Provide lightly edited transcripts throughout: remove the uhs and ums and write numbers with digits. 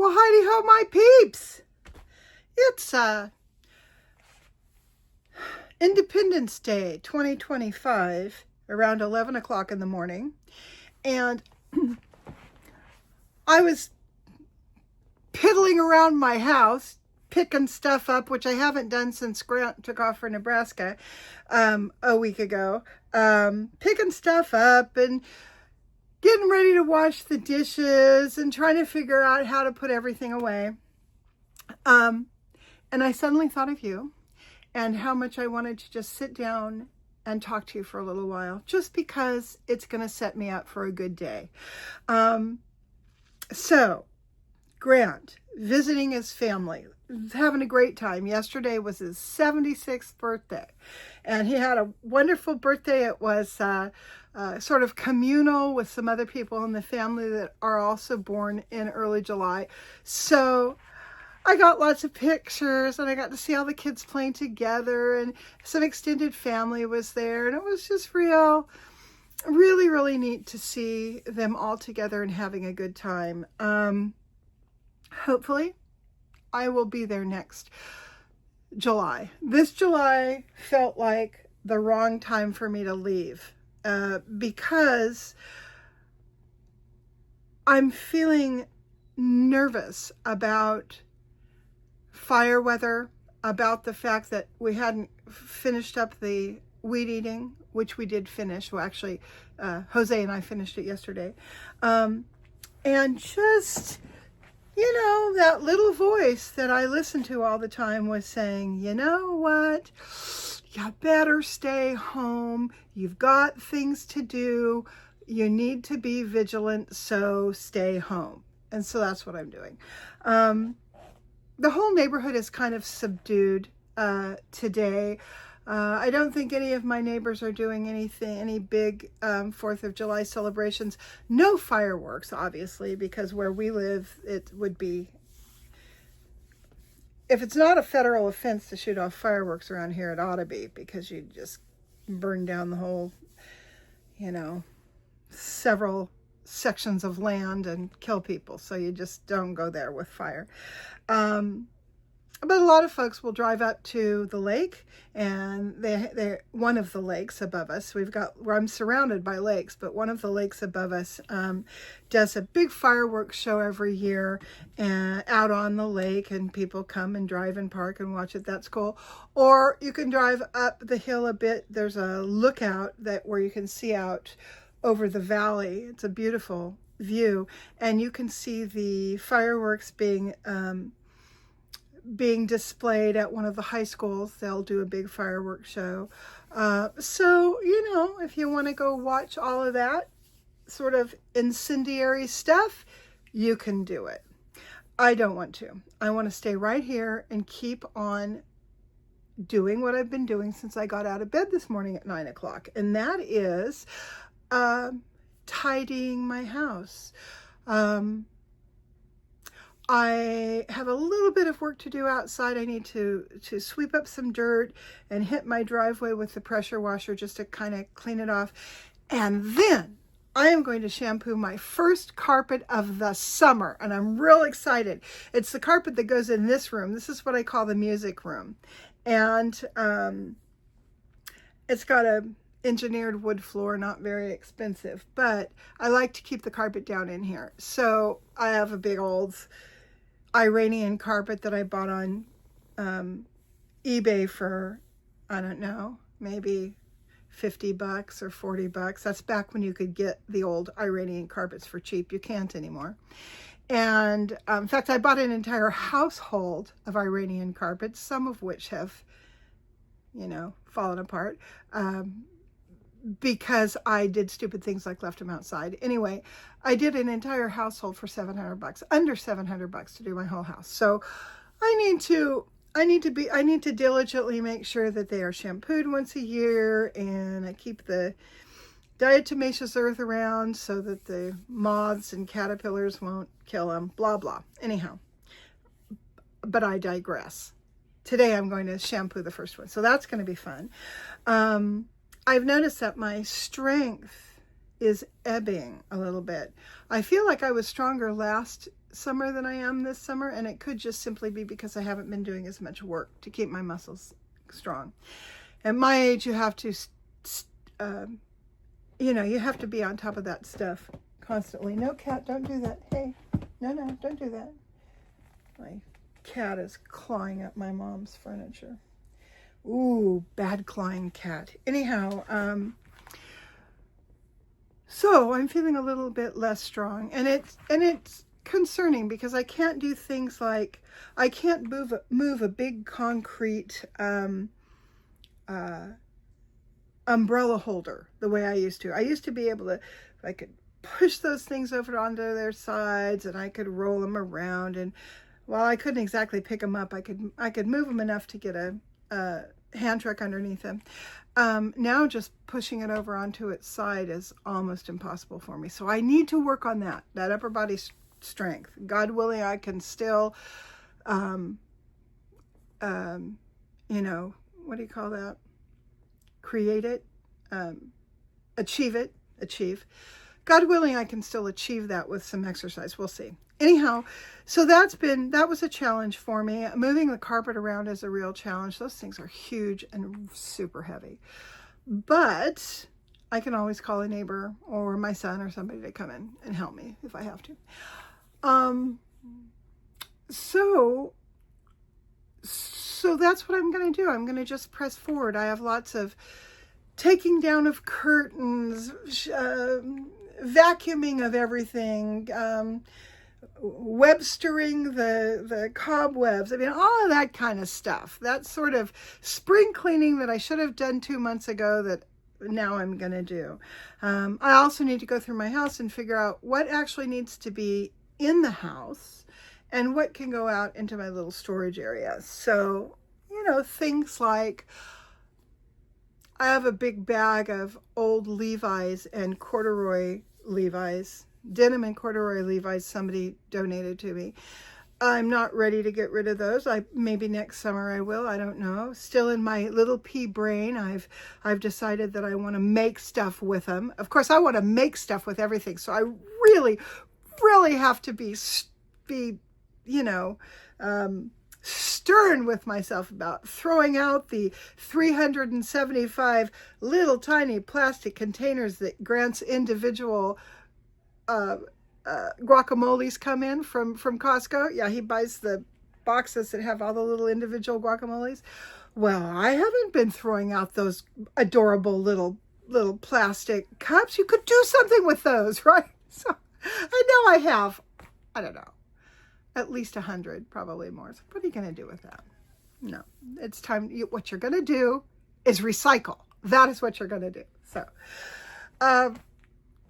Well, Heidi ho, my peeps. It's Independence Day 2025, around 11 o'clock in the morning. And I was piddling around my house, picking stuff up, which I haven't done since Grant took off for Nebraska a week ago. Picking stuff up and getting ready to wash the dishes and trying to figure out how to put everything away. And I suddenly thought of you and how much I wanted to just sit down and talk to you for a little while, just because it's going to set me up for a good day. So, Grant, visiting his family, having a great time. Yesterday was his 76th birthday, and he had a wonderful birthday. It was sort of communal with some other people in the family that are also born in early July. So I got lots of pictures, and I got to see all the kids playing together, and some extended family was there, and it was just really neat to see them all together and having a good time. Hopefully I will be there next July. This July felt like the wrong time for me to leave because I'm feeling nervous about fire weather, about the fact that we hadn't finished up the weed eating, which we did finish. Well, actually, Jose and I finished it yesterday. And just, that little voice that I listen to all the time was saying, you know what? You better stay home. You've got things to do. You need to be vigilant, so stay home. And so that's what I'm doing. The whole neighborhood is kind of subdued today. I don't think any of my neighbors are doing any big 4th of July celebrations. No fireworks, obviously, because where we live, it would be, if it's not a federal offense to shoot off fireworks around here, it ought to be, because you just burn down the whole, several sections of land and kill people. So you just don't go there with fire. But a lot of folks will drive up to the lake, and they're one of the lakes above us. I'm surrounded by lakes, but one of the lakes above us does a big fireworks show every year out on the lake, and people come and drive and park and watch it. That's cool. Or you can drive up the hill a bit. There's a lookout where you can see out over the valley. It's a beautiful view, and you can see the fireworks being displayed at one of the high schools. They'll do a big fireworks show. So, if you want to go watch all of that sort of incendiary stuff, you can do it. I don't want to. I want to stay right here and keep on doing what I've been doing since I got out of bed this morning at 9 o'clock. And that is tidying my house. I have a little bit of work to do outside. I need to sweep up some dirt and hit my driveway with the pressure washer just to kind of clean it off. And then I am going to shampoo my first carpet of the summer, and I'm real excited. It's the carpet that goes in this room. This is what I call the music room. And it's got a engineered wood floor, not very expensive, but I like to keep the carpet down in here. So I have a big old Iranian carpet that I bought on eBay for, I don't know, maybe $50 or $40. That's back when you could get the old Iranian carpets for cheap. You can't anymore. And in fact, I bought an entire household of Iranian carpets, some of which have, fallen apart. Because I did stupid things like left them outside. Anyway, I did an entire household for $700, under $700 to do my whole house. So I need to diligently make sure that they are shampooed once a year, and I keep the diatomaceous earth around so that the moths and caterpillars won't kill them, blah, blah. Anyhow, but I digress. Today I'm going to shampoo the first one. So that's going to be fun. I've noticed that my strength is ebbing a little bit. I feel like I was stronger last summer than I am this summer, and it could just simply be because I haven't been doing as much work to keep my muscles strong. At my age, you have to, you have to be on top of that stuff constantly. No, cat, don't do that. Hey, no, don't do that. My cat is clawing at my mom's furniture. Ooh, bad clawing cat. Anyhow, so I'm feeling a little bit less strong, and it's concerning because I can't do things like I can't move a big concrete umbrella holder the way I used to. I used to be able to, I could push those things over onto their sides, and I could roll them around, and while I couldn't exactly pick them up, I could move them enough to get a hand truck underneath them. Now just pushing it over onto its side is almost impossible for me. So I need to work on that upper body strength. God willing, I can still, what do you call that? Create it, achieve. God willing, I can still achieve that with some exercise. We'll see. Anyhow, so that was a challenge for me. Moving the carpet around is a real challenge. Those things are huge and super heavy. But I can always call a neighbor or my son or somebody to come in and help me if I have to. So that's what I'm going to do. I'm going to just press forward. I have lots of taking down of curtains, vacuuming of everything, webstering the cobwebs. I mean, all of that kind of stuff. That sort of spring cleaning that I should have done 2 months ago that now I'm going to do. I also need to go through my house and figure out what actually needs to be in the house and what can go out into my little storage area. So, things like I have a big bag of old Levi's and corduroy Levi's, denim and corduroy Levi's somebody donated to me. I'm not ready to get rid of those. Maybe next summer I will. I don't know. Still in my little pea brain, I've decided that I want to make stuff with them. Of course, I want to make stuff with everything. So I really, really have to be stern with myself about throwing out the 375 little tiny plastic containers that Grant's individual guacamoles come in from Costco. Yeah, he buys the boxes that have all the little individual guacamoles. Well, I haven't been throwing out those adorable little plastic cups. You could do something with those, right? So I know I have, I don't know, at least 100, probably more. So what are you going to do with that? No, it's time. What you're going to do is recycle. That is what you're going to do. So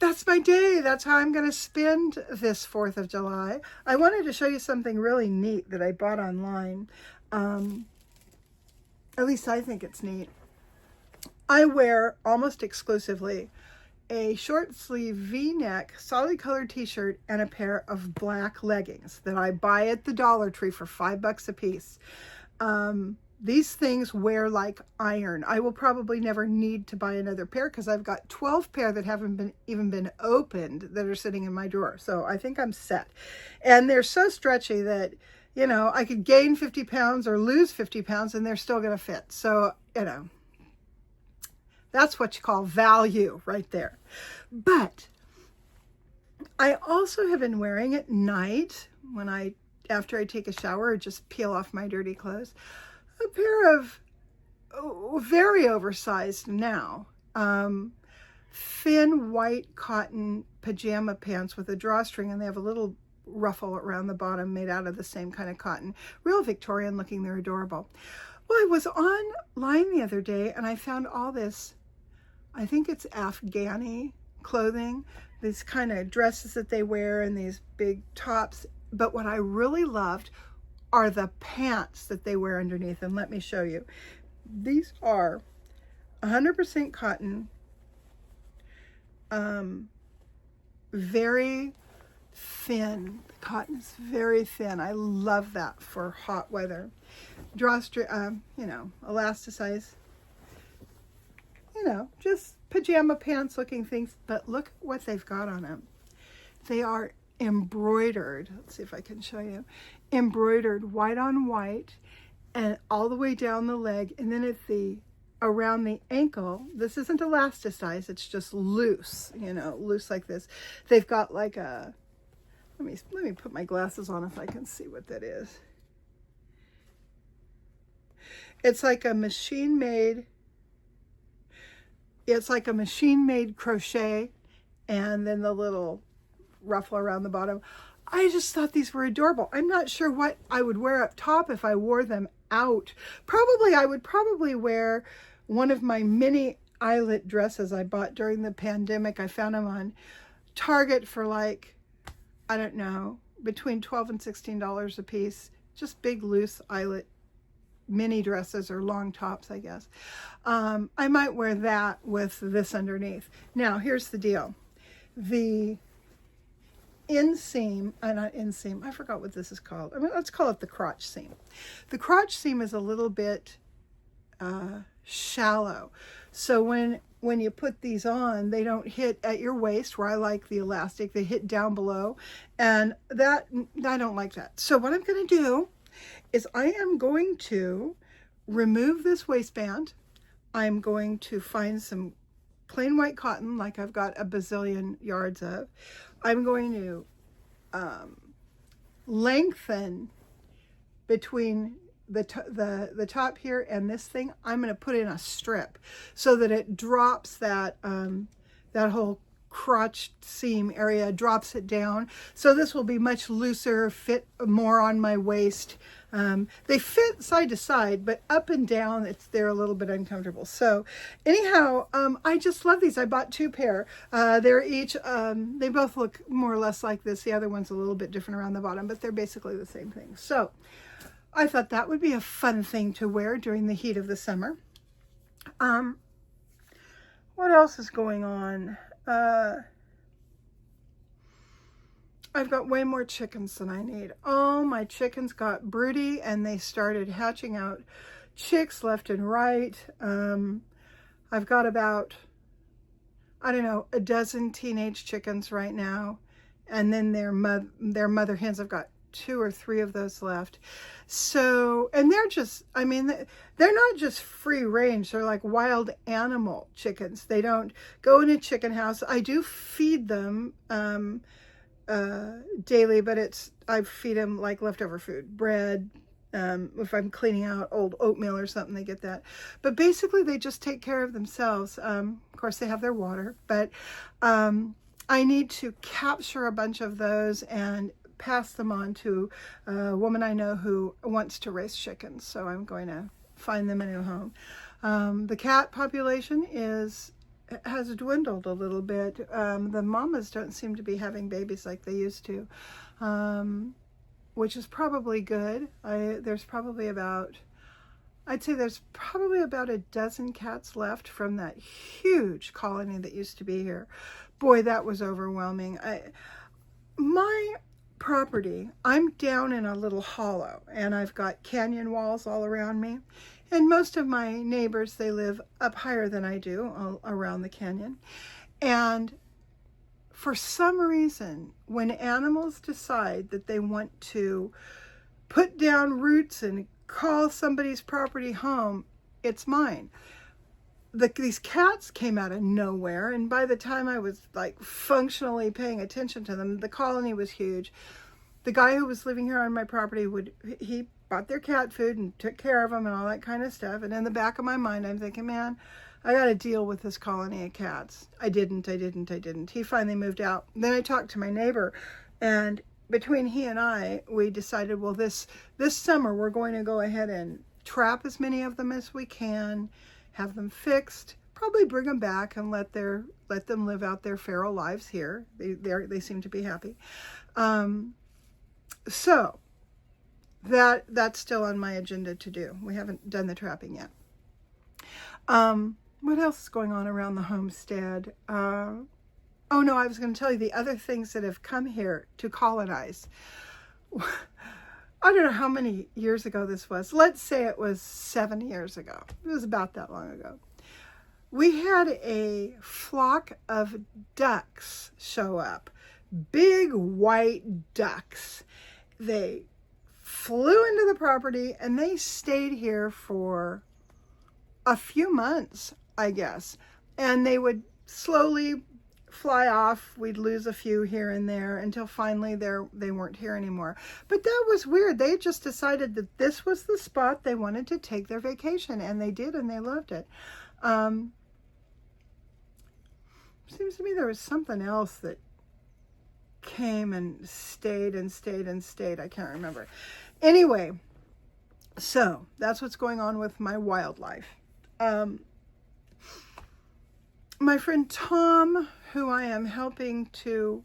that's my day. That's how I'm going to spend this 4th of July. I wanted to show you something really neat that I bought online. At least I think it's neat. I wear almost exclusively a short sleeve V-neck solid colored t-shirt and a pair of black leggings that I buy at the Dollar Tree for $5 a piece. These things wear like iron. I will probably never need to buy another pair because I've got 12 pair that haven't even been opened that are sitting in my drawer. So I think I'm set. And they're so stretchy that, I could gain 50 pounds or lose 50 pounds and they're still going to fit. So, that's what you call value right there. But I also have been wearing at night after I take a shower or just peel off my dirty clothes, a pair of very oversized now, thin white cotton pajama pants with a drawstring, and they have a little ruffle around the bottom made out of the same kind of cotton. Real Victorian looking, they're adorable. Well, I was online the other day and I found all this, I think it's Afghani clothing, these kind of dresses that they wear and these big tops. But what I really loved are the pants that they wear underneath. And let me show you. These are 100% cotton, very thin. The cotton is very thin. I love that for hot weather. Drawstring, elasticize. Just pajama pants looking things, but look what they've got on them. They are embroidered. Let's see if I can show you. Embroidered white on white and all the way down the leg. And then at the around the ankle, this isn't elasticized, it's just loose, you know, loose like this. They've got like a, let me put my glasses on if I can see what that is. It's like a machine made, it's like a machine made crochet, and then the little ruffle around the bottom. I just thought these were adorable. I'm not sure what I would wear up top if I wore them out. I would probably wear one of my mini eyelet dresses I bought during the pandemic. I found them on Target for like, I don't know, between $12 and $16 a piece. Just big loose eyelet mini dresses or long tops, I guess. I might wear that with this underneath. Now, here's the deal. The inseam, not inseam, I forgot what this is called. I mean, let's call it the crotch seam. The crotch seam is a little bit shallow. So when you put these on, they don't hit at your waist where I like the elastic. They hit down below, and that I don't like that. So what I'm going to do is I am going to remove this waistband. I'm going to find some plain white cotton, like I've got a bazillion yards of. I'm going to lengthen between the top here and this thing. I'm going to put in a strip so that it drops that that whole crotch seam area, drops it down. So this will be much looser, fit more on my waist. They fit side to side, but up and down, they're a little bit uncomfortable. So anyhow, I just love these. I bought 2 pair. They're each, they both look more or less like this. The other one's a little bit different around the bottom, but they're basically the same thing. So I thought that would be a fun thing to wear during the heat of the summer. What else is going on? I've got way more chickens than I need. Oh, my chickens got broody and they started hatching out chicks left and right. I've got about, I don't know, a dozen teenage chickens right now. And then their mother hens, I've got 2 or 3 of those left. So, and they're just, I mean, they're not just free range. They're like wild animal chickens. They don't go in a chicken house. I do feed them daily, but I feed them like leftover food, bread. If I'm cleaning out old oatmeal or something, they get that. But basically, they just take care of themselves. Of course, they have their water, but I need to capture a bunch of those and pass them on to a woman I know who wants to raise chickens. So I'm going to find them a new home. The cat population has dwindled a little bit. The mamas don't seem to be having babies like they used to, which is probably good. There's probably about a dozen cats left from that huge colony that used to be here. Boy, that was overwhelming. My property, I'm down in a little hollow, and I've got canyon walls all around me. And most of my neighbors, they live up higher than I do, all around the canyon. And for some reason, when animals decide that they want to put down roots and call somebody's property home, it's mine. These cats came out of nowhere, and by the time I was like functionally paying attention to them, the colony was huge. The guy who was living here on my property he bought their cat food and took care of them and all that kind of stuff. And in the back of my mind, I'm thinking, man, I got to deal with this colony of cats. I didn't. He finally moved out. Then I talked to my neighbor, and between he and I, we decided, well, this summer we're going to go ahead and trap as many of them as we can, have them fixed, probably bring them back and let them live out their feral lives here. They seem to be happy. So that's still on my agenda to do. We haven't done the trapping yet. What else is going on around the homestead? Oh no, I was going to tell you the other things that have come here to colonize. I don't know how many years ago this was. Let's say it was 7 years ago. It was about that long ago. We had a flock of ducks show up big white ducks. They flew into the property and they stayed here for a few months, I guess. And they would slowly fly off. We'd lose a few here and there until finally they weren't here anymore. But that was weird. They just decided that this was the spot they wanted to take their vacation, and they did, and they loved it. Seems to me there was something else that came and stayed and stayed and stayed. I can't remember. Anyway, so that's what's going on with my wildlife. My friend Tom, who I am helping to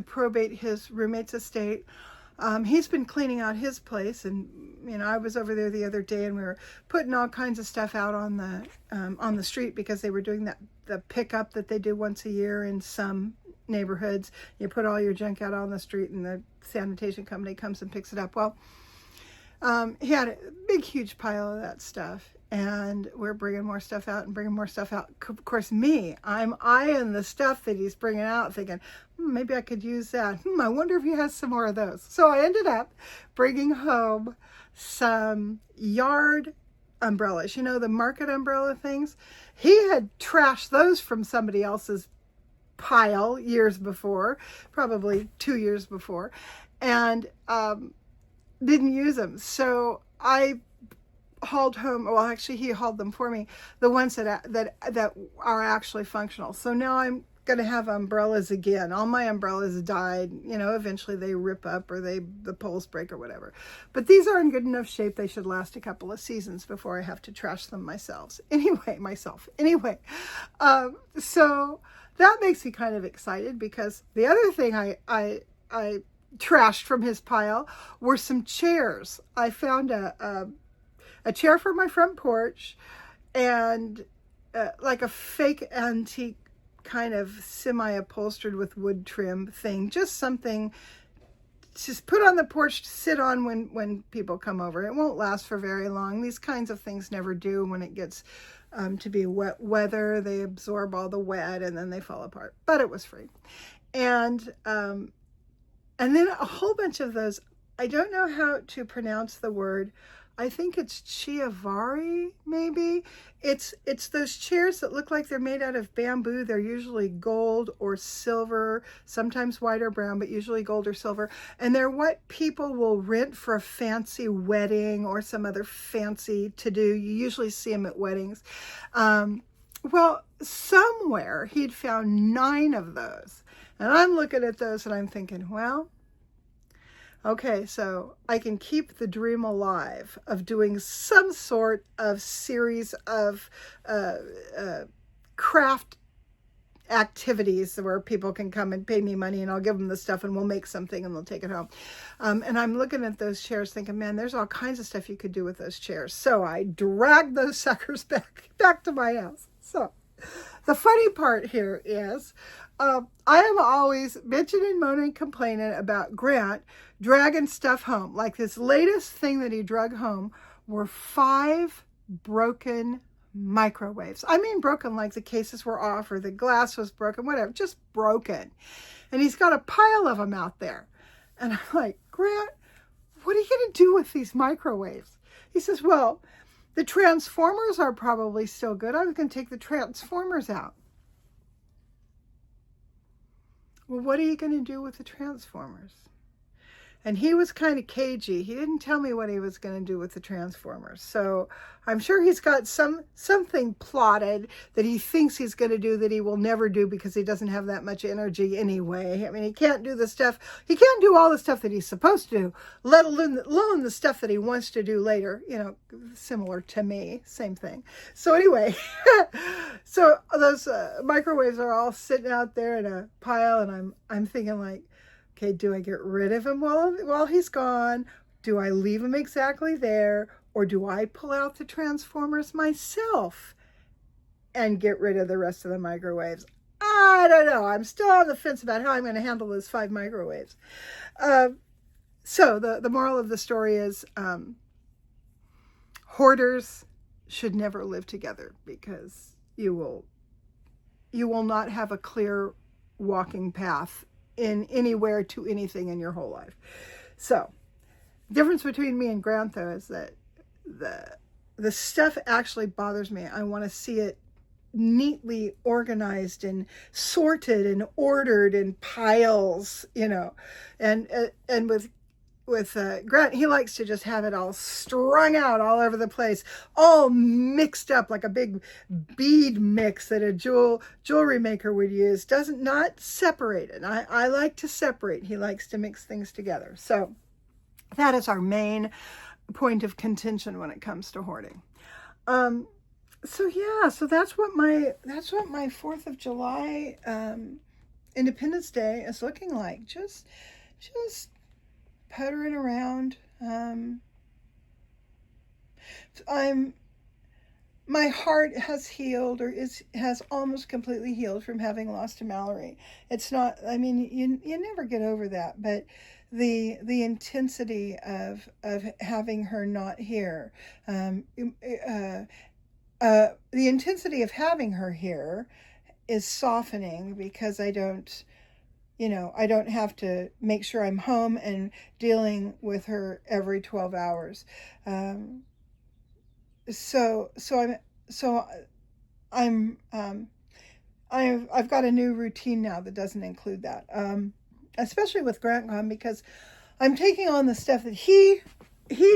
probate his roommate's estate, he's been cleaning out his place, and I was over there the other day, and we were putting all kinds of stuff out on the street because they were doing the pickup that they do once a year in some neighborhoods. You put all your junk out on the street, and the sanitation company comes and picks it up. Well, he had a big, huge pile of that stuff, and we're bringing more stuff out and bringing more stuff out. Of course, I'm eyeing the stuff that he's bringing out, thinking, maybe I could use that. I wonder if he has some more of those. So I ended up bringing home some yard umbrellas, the market umbrella things. He had trashed those from somebody else's pile years before, probably 2 years before, and didn't use them. So I hauled home, well, actually he hauled them for me, the ones that are actually functional. So now I'm going to have umbrellas again. All my umbrellas died. Eventually they rip up or the poles break or whatever. But these are in good enough shape. They should last a couple of seasons before I have to trash them myself. Anyway, so that makes me kind of excited, because the other thing I trashed from his pile were some chairs. I found a chair for my front porch, and like a fake antique kind of semi-upholstered with wood trim thing, just something to put on the porch to sit on when people come over. It won't last for very long. These kinds of things never do. When it gets to be wet weather, they absorb all the wet and then they fall apart. But it was free. And then a whole bunch of those, I don't know how to pronounce the word. I think it's chiavari, maybe. It's those chairs that look like they're made out of bamboo. They're usually gold or silver, sometimes white or brown, but usually gold or silver. And they're what people will rent for a fancy wedding or some other fancy to-do. You usually see them at weddings. Well, somewhere he'd found 9 of those. And I'm looking at those and I'm thinking, well, okay, so I can keep the dream alive of doing some sort of series of craft activities where people can come and pay me money, and I'll give them the stuff and we'll make something and they'll take it home. And I'm looking at those chairs thinking, man, there's all kinds of stuff you could do with those chairs. So I dragged those suckers back to my house. So the funny part here is I am always bitching, moaning, complaining about Grant dragging stuff home. Like this latest thing that he drug home were 5 broken microwaves. I mean broken, like the cases were off or the glass was broken, whatever, just broken. And he's got a pile of them out there. And I'm like, Grant, what are you going to do with these microwaves? He says, well, the transformers are probably still good. I was going to take the transformers out. Well, what are you going to do with the transformers? And he was kind of cagey. He didn't tell me what he was going to do with the transformers. So I'm sure he's got something plotted that he thinks he's going to do that he will never do because he doesn't have that much energy anyway. I mean, he can't do the stuff. He can't do all the stuff that he's supposed to do, let alone the stuff that he wants to do later. Similar to me, same thing. So anyway, so those microwaves are all sitting out there in a pile, and I'm thinking like, okay, do I get rid of him while he's gone? Do I leave him exactly there? Or do I pull out the transformers myself and get rid of the rest of the microwaves? I don't know. I'm still on the fence about how I'm going to handle those 5 microwaves. So the moral of the story is hoarders should never live together, because you will not have a clear walking path in anywhere to anything in your whole life. So, difference between me and Grant, though, is that the stuff actually bothers me. I want to see it neatly organized and sorted and ordered in piles, and with Grant, he likes to just have it all strung out all over the place, all mixed up like a big bead mix that a jewelry maker would use. Not separate it. I like to separate. He likes to mix things together. So that is our main point of contention when it comes to hoarding. So yeah, so that's what my 4th of July Independence Day is looking like. Just puttering around. My heart has healed, or has almost completely healed from having lost to Mallory. It's not, I mean, you never get over that, but the intensity of having her not here, the intensity of having her here is softening, because I don't have to make sure I'm home and dealing with her every 12 hours. I've got a new routine now that doesn't include that. Especially with Grant gone, because I'm taking on the stuff that he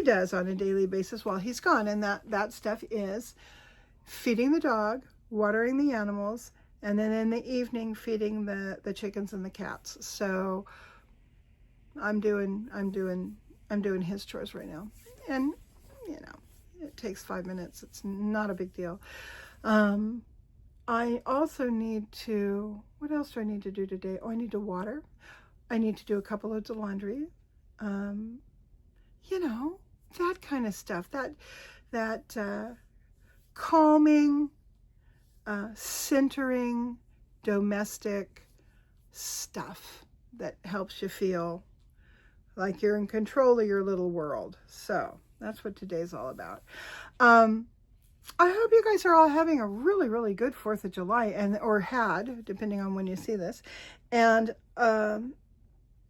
does on a daily basis while he's gone, and that stuff is feeding the dog, watering the animals, and then in the evening feeding the chickens and the cats. So I'm doing his chores right now, and it takes 5 minutes. It's not a big deal. I also need to, what else do I need to do today? Oh, I need to water. I need to do a couple loads of laundry. That kind of stuff. That calming, centering, domestic stuff that helps you feel like you're in control of your little world. So that's what today's all about. I hope you guys are all having a really, really good 4th of July, or had, depending on when you see this, and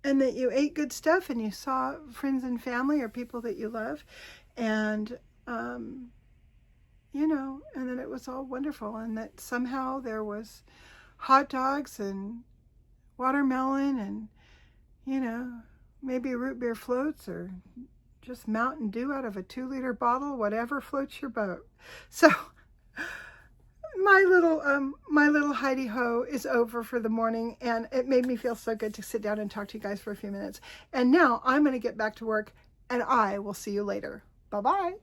that you ate good stuff, and you saw friends and family or people that you love, and and then it was all wonderful, and that somehow there was hot dogs and watermelon and, maybe root beer floats, or just Mountain Dew out of a 2-liter bottle, whatever floats your boat. So my little Heidi Ho is over for the morning, and it made me feel so good to sit down and talk to you guys for a few minutes. And now I'm going to get back to work, and I will see you later. Bye-bye.